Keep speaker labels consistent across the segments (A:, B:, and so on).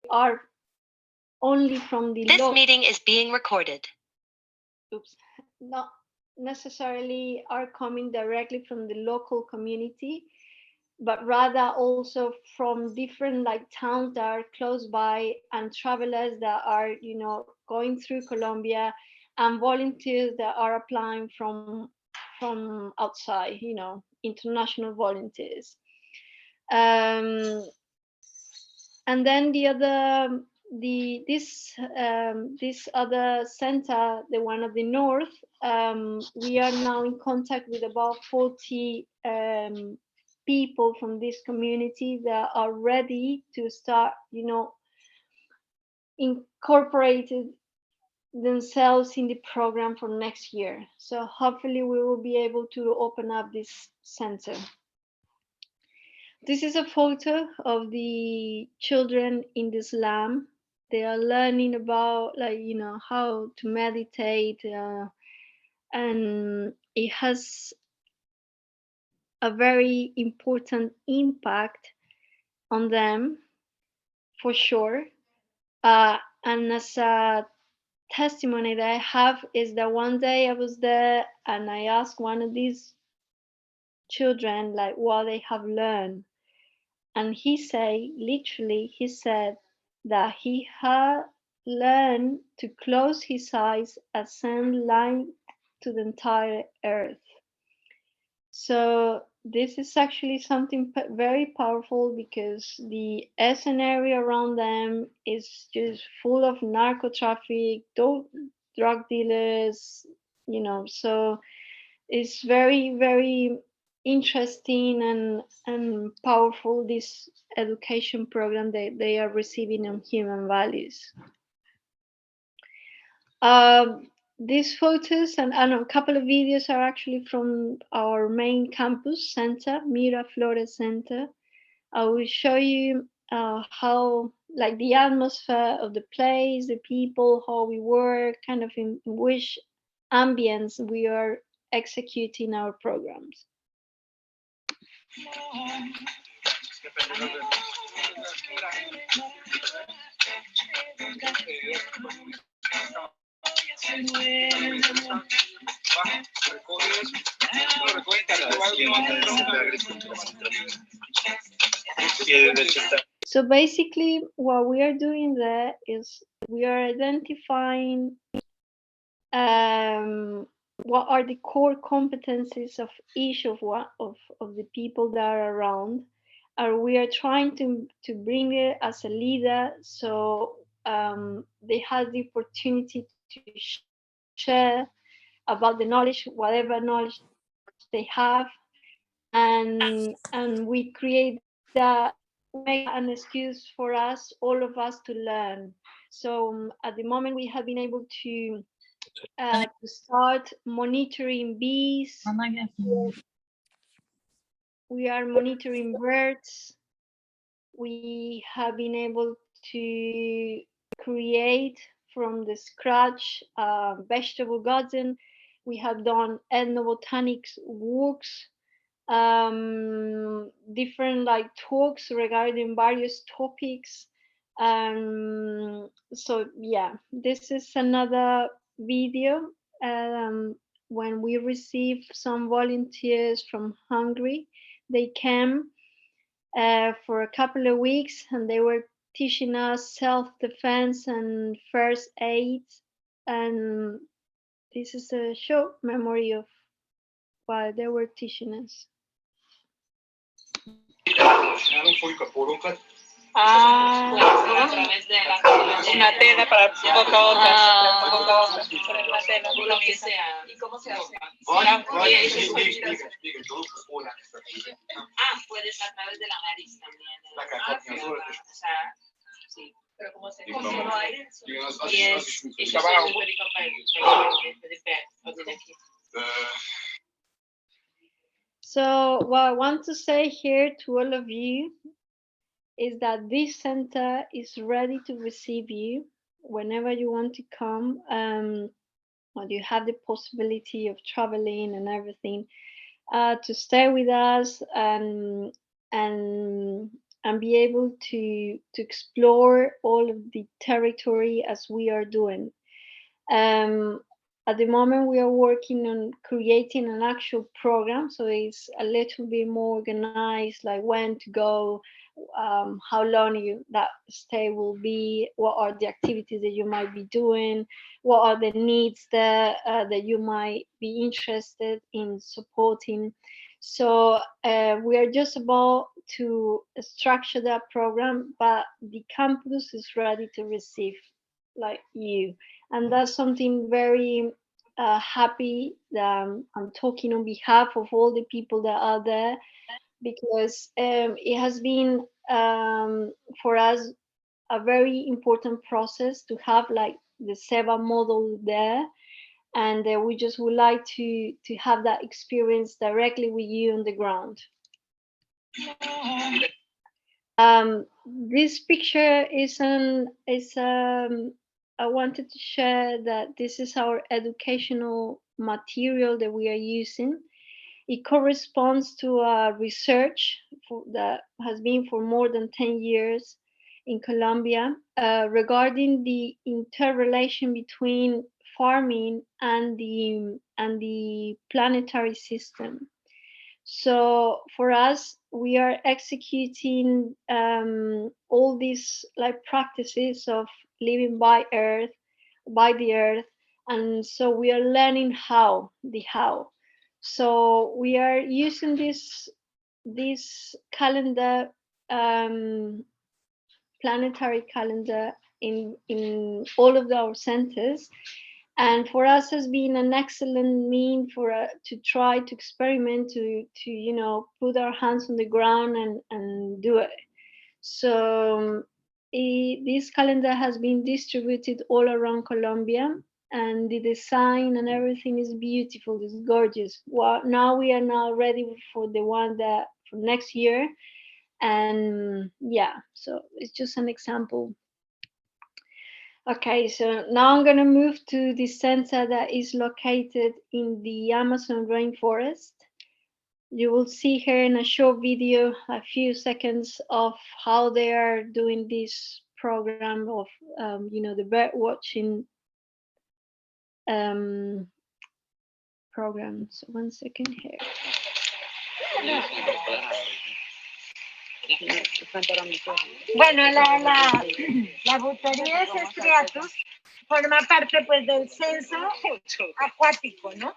A: are only from the
B: This meeting is being recorded.
A: Not necessarily are coming directly from the local community, but rather also from different like towns that are close by, and travelers that are, you know, going through Colombia, and volunteers that are applying from outside, you know, international volunteers. um, and then this other center, the one of the north, we are now in contact with about 40 people from this community that are ready to start, you know, incorporated themselves in the program for next year. So hopefully we will be able to open up this center. This is a photo of the children in the slum. They are learning about, like, you know, how to meditate, and it has a very important impact on them, for sure. And as a testimony that I have is that one day I was there and I asked one of these children like what they have learned, and he said that he had learned to close his eyes and send light to the entire earth. So this is actually something very powerful, because the scenario around them is just full of narco traffic, drug dealers, you know. So it's very, very interesting and powerful, this education program that they are receiving on human values. These photos and a couple of videos are actually from our main campus center, Miraflores Center. I will show you how, like, the atmosphere of the place, the people, how we work, kind of in which ambience we are executing our programs. So basically, what we are doing there is we are identifying what are the core competencies of each of the people that are around, and we are trying to bring it as a leader, so they have the opportunity to share about the knowledge, whatever knowledge they have, and we create that, we make that an excuse for us, all of us, to learn. So at the moment we have been able to start monitoring bees. We are monitoring birds. We have been able to create from the scratch a vegetable garden. We have done ethnobotanics walks, different like talks regarding various topics. So yeah, this is another video when we received some volunteers from Hungary. They came for a couple of weeks and they were teaching us self-defense and first aid, and this is a short memory of what they were teaching us.
C: Ah, a través de una tela para boca a boca, una tela, lo que sea. ¿Y cómo se hace? Puedes a través de la nariz también. O sea, sí. Pero como se solo aire. Y es
A: So what I want to say here to all of you is that this center is ready to receive you whenever you want to come, or you have the possibility of traveling and everything, to stay with us and and be able to explore all of the territory as we are doing. Um, at the moment, we are working on creating an actual program, so it's a little bit more organized, like when to go, how long that stay will be, what are the activities that you might be doing, what are the needs that you might be interested in supporting. So we are just about to structure that program, but the campus is ready to receive like you, and that's something very happy that I'm talking on behalf of all the people that are there, because it has been for us a very important process to have like the SEVA model there, and we just would like to have that experience directly with you on the ground. This picture is I wanted to share that this is our educational material that we are using. It corresponds to a research that has been for more than 10 years in Colombia regarding the interrelation between farming and the planetary system. So for us, we are executing all these like practices of living by the earth, and so we are learning how. So we are using this calendar, um, planetary calendar in all of our centers, and for us has been an excellent mean for to try to experiment to put our hands on the ground and do it. So this calendar has been distributed all around Colombia, and the design and everything is beautiful, it's gorgeous. Well, now we are now ready for the one that for next year, and yeah, so it's just an example. Okay, so now I'm going to move to the center that is located in the Amazon rainforest. You will see here in a short video a few seconds of how they are doing this program of, the bird watching program. So 1 second here.
D: Bueno, la butería de striatus forma parte pues del censo acuático, ¿no?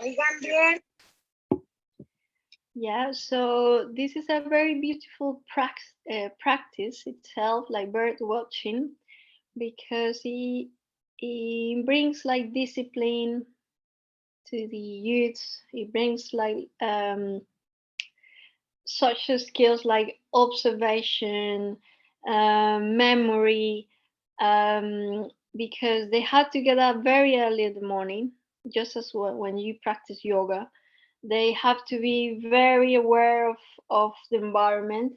D: Oigan bien.
A: Yeah, so this is a very beautiful practice itself, like bird watching, because it brings like discipline to the youths. It brings like such skills like observation, memory, because they had to get up very early in the morning, just as when you practice yoga. They have to be very aware of the environment.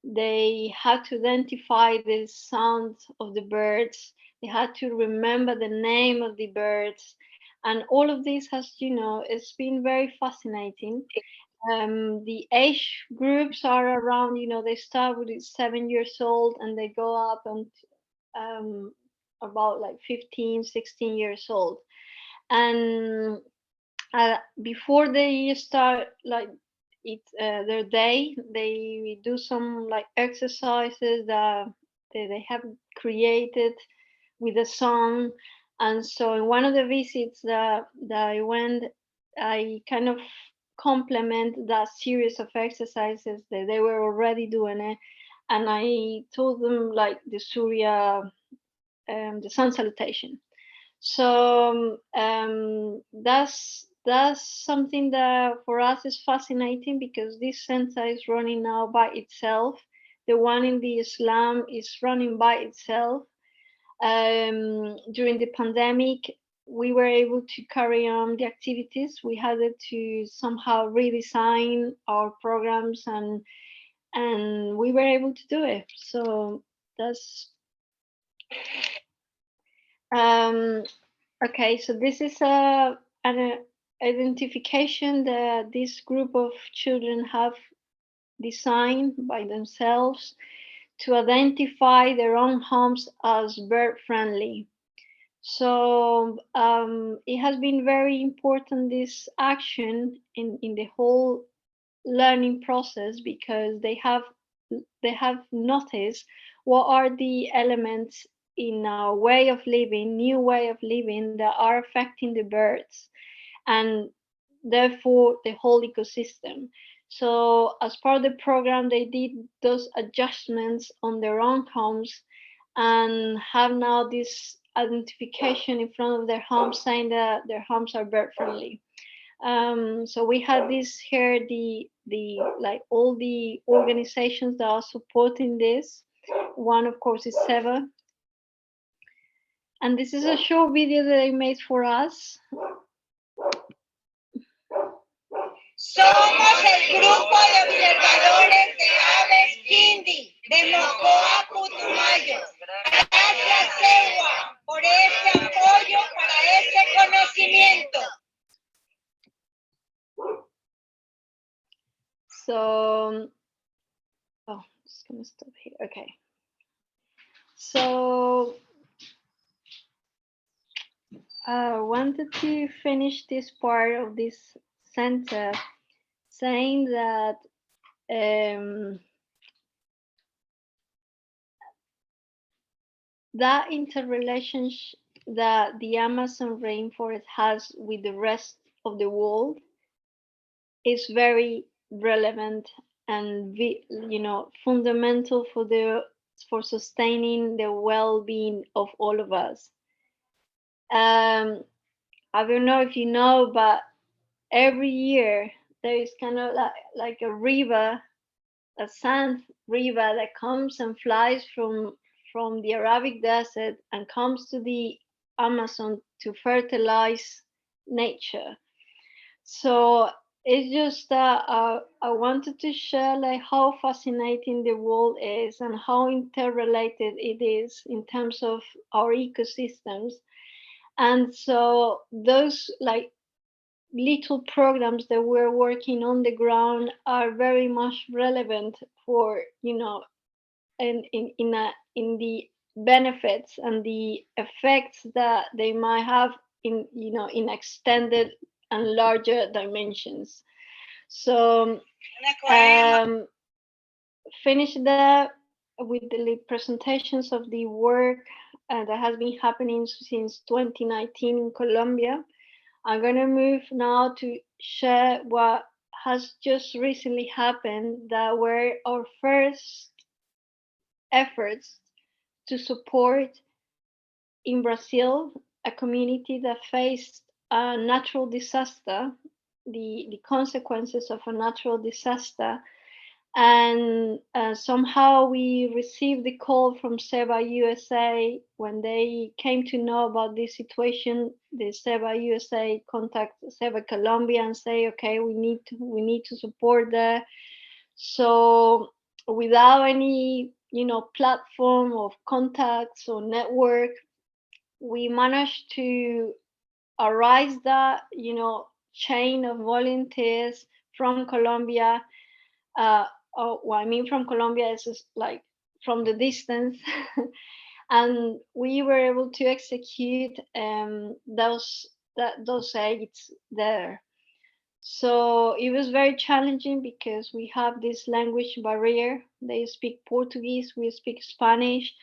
A: They had to identify the sound of the birds. They had to remember the name of the birds. And all of this has, it's been very fascinating. The age groups are around, they start with 7 years old and they go up and about like 15, 16 years old. And before they start like their day, they do some like exercises that they have created with a song. And so in one of the visits that I went, I kind of complement that series of exercises that they were already doing it, and I told them like the Surya, the sun salutation. So that's something that for us is fascinating, because this center is running now by itself. The one in the Islam is running by itself. During the pandemic, we were able to carry on the activities. We had to somehow redesign our programs, and we were able to do it. So that's okay. So this is an identification that this group of children have designed by themselves to identify their own homes as bird friendly. So it has been very important, this action in the whole learning process, because they have noticed what are the elements in our way of living, new way of living, that are affecting the birds and therefore the whole ecosystem. So as part of the program, they did those adjustments on their own homes and have now this identification in front of their homes saying that their homes are bird friendly. So we have this here, the like all the organizations that are supporting this. One, of course, is Seva, and this is a short video that they made for us.
D: Somos el grupo de observadores de aves Quindi, de Mocoa Putumayo. Gracias, Ewa, por este apoyo para este conocimiento.
A: So, oh, I'm just gonna stop here. Okay. So, I wanted to finish this part of this center saying that that interrelationship that the Amazon rainforest has with the rest of the world is very relevant and fundamental for sustaining the well-being of all of us. I don't know if you know, but every year there is kind of like a river, a sand river that comes and flies from the Arabic desert and comes to the Amazon to fertilize nature. So it's just I wanted to share like how fascinating the world is and how interrelated it is in terms of our ecosystems. And so those like little programs that we're working on the ground are very much relevant for in the benefits and the effects that they might have in extended and larger dimensions. So finish that with the presentations of the work that has been happening since 2019 in Colombia. I'm going to move now to share what has just recently happened, that were our first efforts to support in Brazil a community that faced a natural disaster, the consequences of a natural disaster. And somehow we received the call from SEBA USA. When they came to know about this situation, the SEBA USA contacted SEBA Colombia and say, okay, we need to support that. So without any platform of contacts or network, we managed to arise that chain of volunteers from Colombia. What I mean from Colombia is just like from the distance. And we were able to execute those aids there. So it was very challenging because we have this language barrier. They speak Portuguese, we speak Spanish,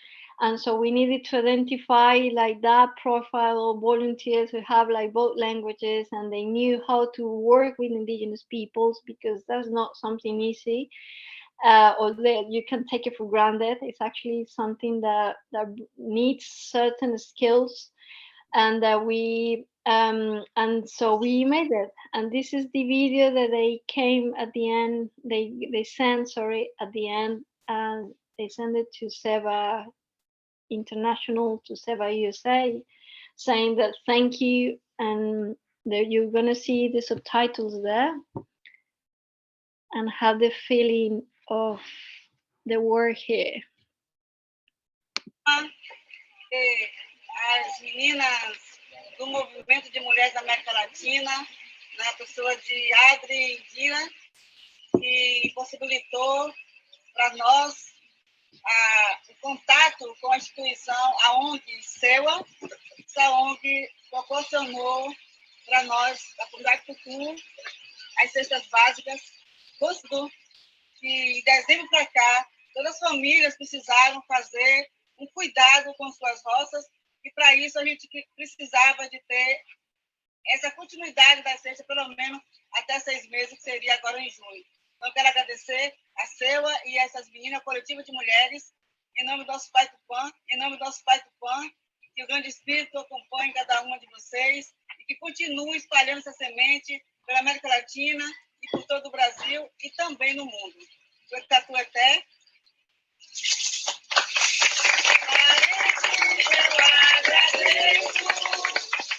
A: and so we needed to identify like that profile of volunteers who have like both languages and they knew how to work with indigenous peoples, because that's not something easy or that you can take it for granted. It's actually something that needs certain skills, and that we and so we made it. And this is the video that they came at the end. They sent, sorry, at the end, and they sent it to SEBA International, to SEBA USA, saying that thank you, and that you're gonna see the subtitles there and have the feeling of the work here.
C: As meninas do Movimento de Mulheres da América Latina, na pessoa de Adri e Dira, que possibilitou para nós o contato com a instituição, a ONG SEUA. Essa ONG proporcionou para nós, da comunidade Tutu, as cestas básicas. Gostou que, de dezembro para cá, todas as famílias precisaram fazer um cuidado com suas roças, e para isso a gente precisava de ter essa continuidade da cesta, pelo menos até 6 meses, que seria agora em junho. Então, eu quero agradecer a SEUA e essas meninas, a coletiva de mulheres, em nome do nosso Pai Tupã, em nome do nosso Pai Tupã, que o grande Espírito acompanhe cada uma de vocês e que continue espalhando essa semente pela América Latina e por todo o Brasil e também no mundo. O Tatueté.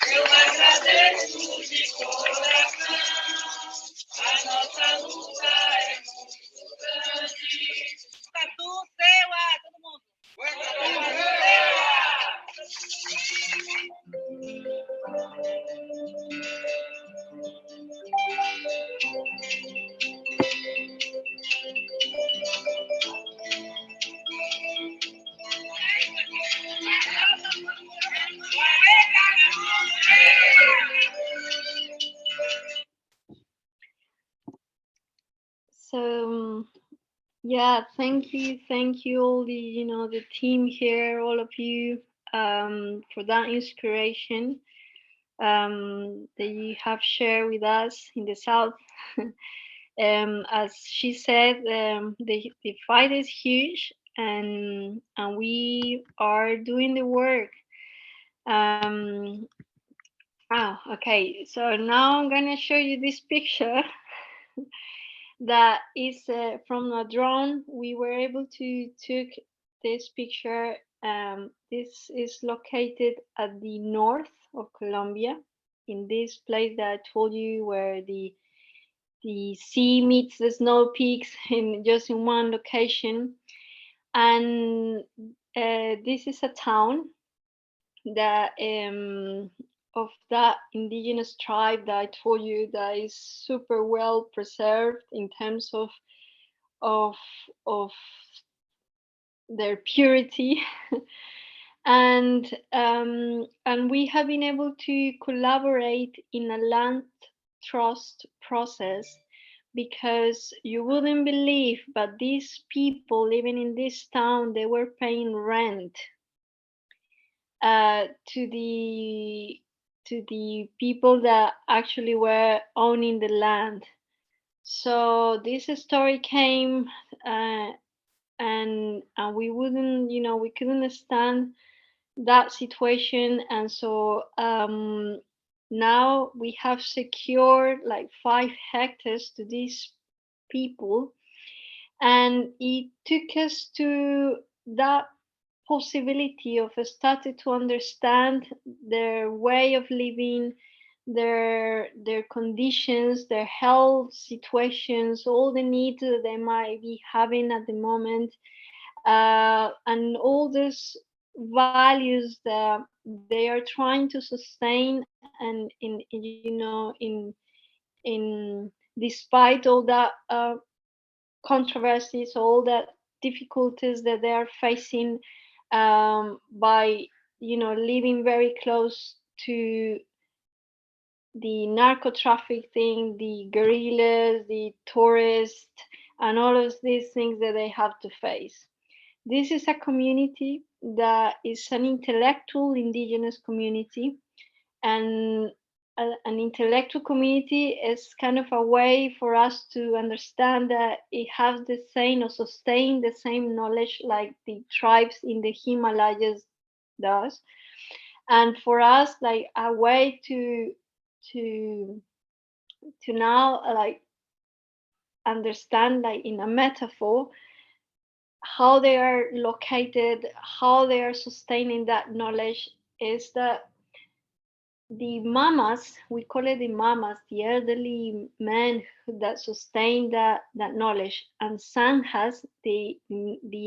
C: Eu agradeço de coração. A nossa luta é muito grande. Tatu, Seua, todo mundo.
A: So yeah, thank you all the team here, all of you, for that inspiration that you have shared with us in the South. As she said, the fight is huge, and we are doing the work. Okay, so now I'm gonna show you this picture that is from a drone. We were able to took this picture. This is located at the north of Colombia, in this place that I told you, where the sea meets the snow peaks in just in one location. And this is a town that of that indigenous tribe that I told you, that is super well preserved in terms of of their purity. And we have been able to collaborate in a land trust process, because you wouldn't believe, but these people living in this town, they were paying rent to the people that actually were owning the land. So this story came, and we wouldn't, we couldn't stand that situation. And so now we have secured like 5 hectares to these people, and it took us to that possibility of starting to understand their way of living, their conditions, their health situations, all the needs that they might be having at the moment, and all these values that they are trying to sustain, and in despite all that controversies, all that difficulties that they are facing, by living very close to the narco trafficking, the guerrillas, the tourists, and all of these things that they have to face. This is a community that is an intellectual indigenous community, and an intellectual community is kind of a way for us to understand that it has the same, or sustain the same knowledge like the tribes in the Himalayas does. And for us, like a way to now, like, understand, like in a metaphor, how they are located, how they are sustaining that knowledge, is that the mamas, we call it the mamas, the elderly men that sustain that knowledge, and sanhas, the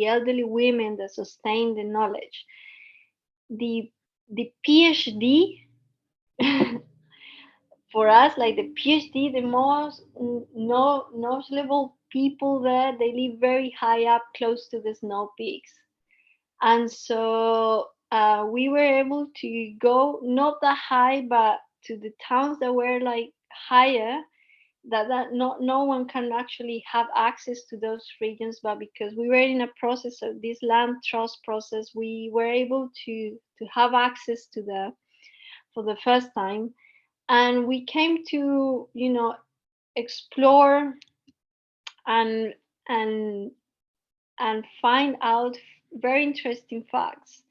A: elderly women that sustain the knowledge. The PhD for us, like the PhD, the most knowledgeable people there, they live very high up, close to the snow peaks. And so we were able to go not that high, but to the towns that were like higher, that no one can actually have access to those regions. But because we were in a process of this land trust process, we were able to have access to the for the first time. And we came to, explore and and and find out very interesting facts.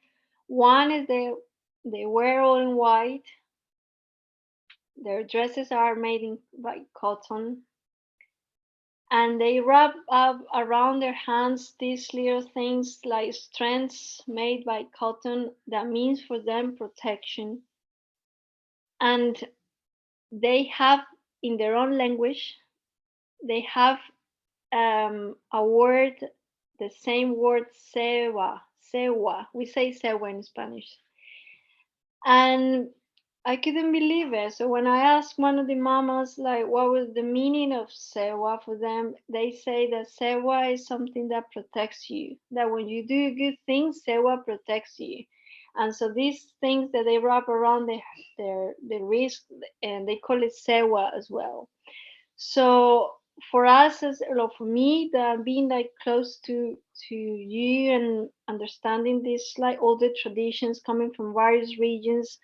A: One is they wear all in white. Their dresses are made by cotton, and they wrap up around their hands these little things like strands made by cotton that means for them protection. And they have, in their own language, they have a word, the same word, sewa, sewa. We say sewa in Spanish. And I couldn't believe it. So when I asked one of the mamas like what was the meaning of sewa for them, they say that sewa is something that protects you. That when you do good things, sewa protects you. And so these things that they wrap around their wrist, and they call it sewa as well. So for us, as well, for me, that being like close to you and understanding this like all the traditions coming from various regions,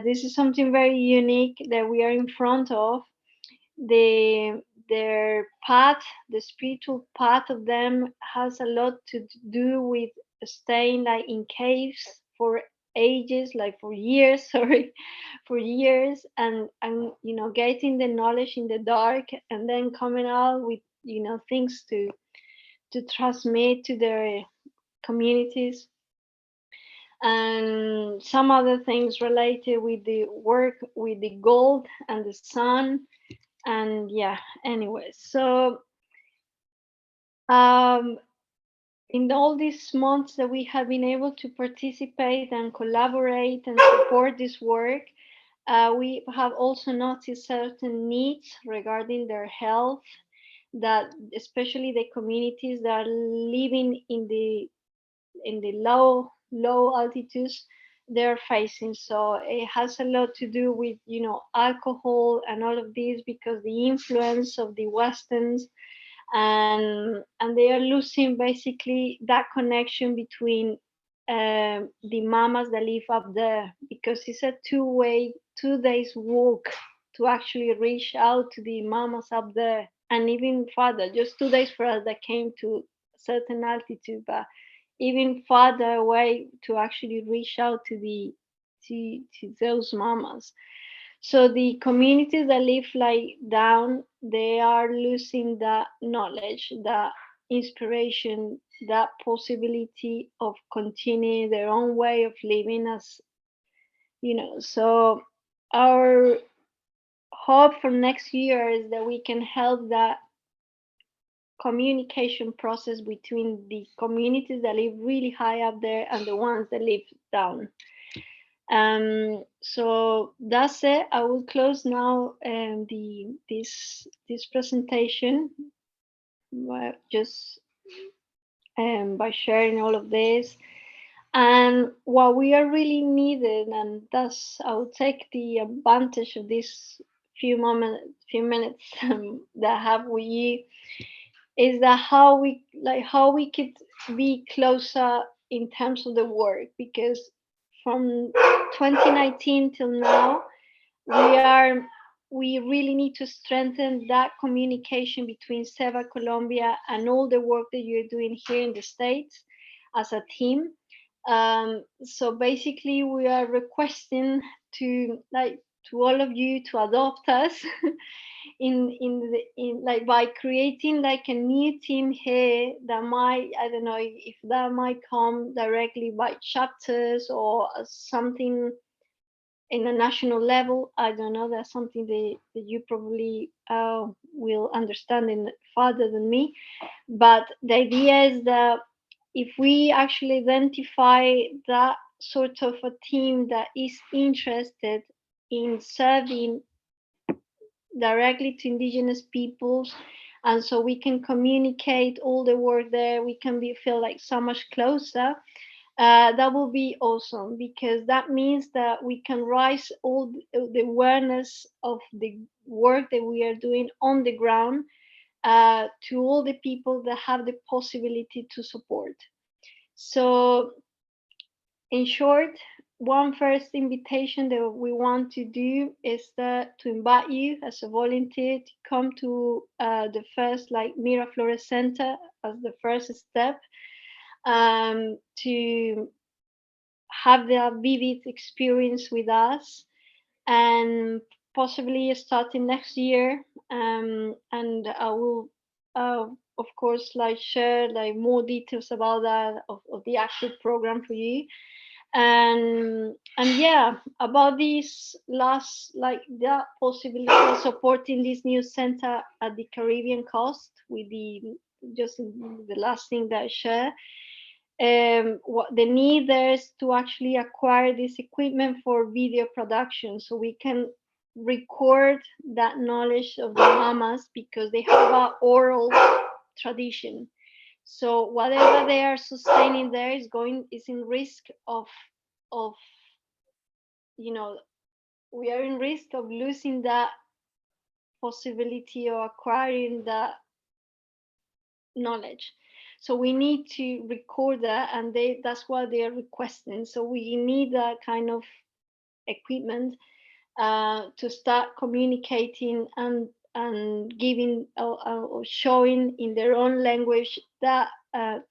A: this is something very unique that we are in front of. Their path, the spiritual path of them, has a lot to do with staying like in caves for ages, like for years, sorry, for years, and getting the knowledge in the dark, and then coming out with things to transmit to their communities, and some other things related with the work with the gold and the sun. And yeah, anyway, so um, in all these months that we have been able to participate and collaborate and support this work, we have also noticed certain needs regarding their health, that especially the communities that are living in the low altitudes, they're facing. So it has a lot to do with alcohol and all of this, because the influence of the westerns, and they are losing basically that connection between the mamas that live up there, because it's a two-way 2 days walk to actually reach out to the mamas up there, and even farther, just 2 days for us that came to certain altitude, but even farther away to actually reach out to those mamas. So the communities that live like down, they are losing that knowledge, that inspiration, that possibility of continuing their own way of living, as so our hope for next year is that we can help that communication process between the communities that live really high up there and the ones that live down. So that's it. I will close now this presentation just by sharing all of this. And what we are really needed, and thus I will take the advantage of this few minutes that I have with you, is that how we could be closer in terms of the work, because from 2019 till now we really need to strengthen that communication between Seva Colombia and all the work that you're doing here in the States as a team. So basically we are requesting to all of you to adopt us in like by creating like a new team here that might, I don't know if that might come directly by chapters or something in a national level. I don't know, that's something that you probably will understand in further than me. But the idea is that if we actually identify that sort of a team that is interested in serving directly to indigenous peoples and so we can communicate all the work there. We can feel like so much closer. That will be awesome, because that means that we can raise all the awareness of the work that we are doing on the ground, to all the people that have the possibility to support. So, in short, one first invitation that we want to do is to invite you as a volunteer to come to the first like Miraflores Center as the first step, to have the vivid experience with us, and possibly starting next year. And I will, uh, of course, like share like more details about that, of the actual program for you. And yeah, about this last, like the possibility of supporting this new center at the Caribbean coast, with the just the last thing that I share. What the need there is to actually acquire this equipment for video production, so we can record that knowledge of the mamas, because they have a oral tradition. So whatever they are sustaining there is in risk of you know we are in risk of losing that possibility of acquiring that knowledge. So we need to record that, and that's what they are requesting. So we need that kind of equipment, to start communicating and giving, or showing in their own language that,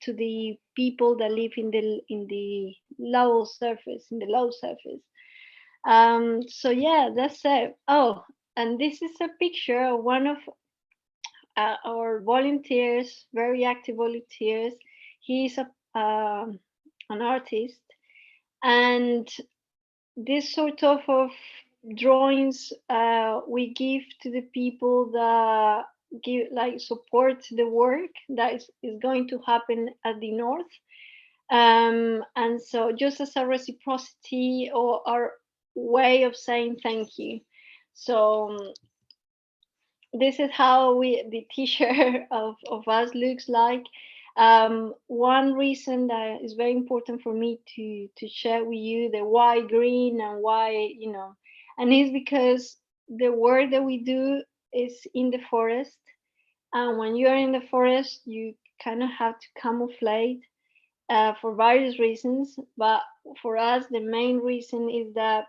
A: to the people that live in the low surface. So yeah, that's it. Oh, and this is a picture of one of our volunteers, very active volunteers. He's an artist, and this sort of drawings, we give to the people that give like support the work that is going to happen at the north. And so just as a reciprocity, or our way of saying thank you. So, this is how the t-shirt of us looks like. One reason that is very important for me to share with you the why green and why, and it's because the work that we do is in the forest, and when you are in the forest, you kind of have to camouflage, for various reasons. But for us, the main reason is that,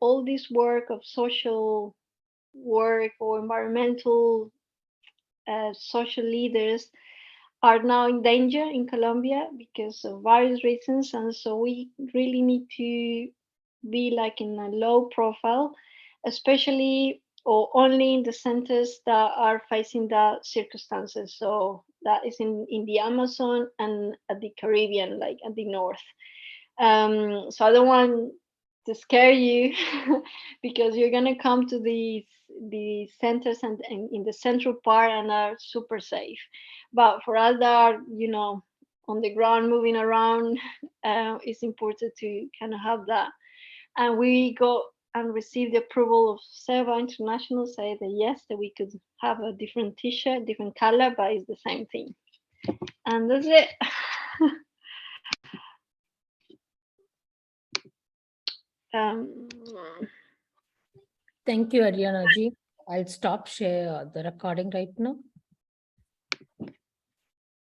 A: all this work of social work or environmental, social leaders are now in danger in Colombia because of various reasons, and so we really need to be like in a low profile, especially or only in the centers that are facing the circumstances. So that is in the Amazon and at the Caribbean, like at the north. So I don't want to scare you because you're gonna come to the centers and in the central part and are super safe. But for us that are, on the ground moving around, it's important to kind of have that. And we go and receive the approval of Seva International, say that yes, that we could have a different T-shirt, different color, but it's the same thing. And that's it. um,
E: Thank you, Adrianna ji. I'll stop share the recording right now.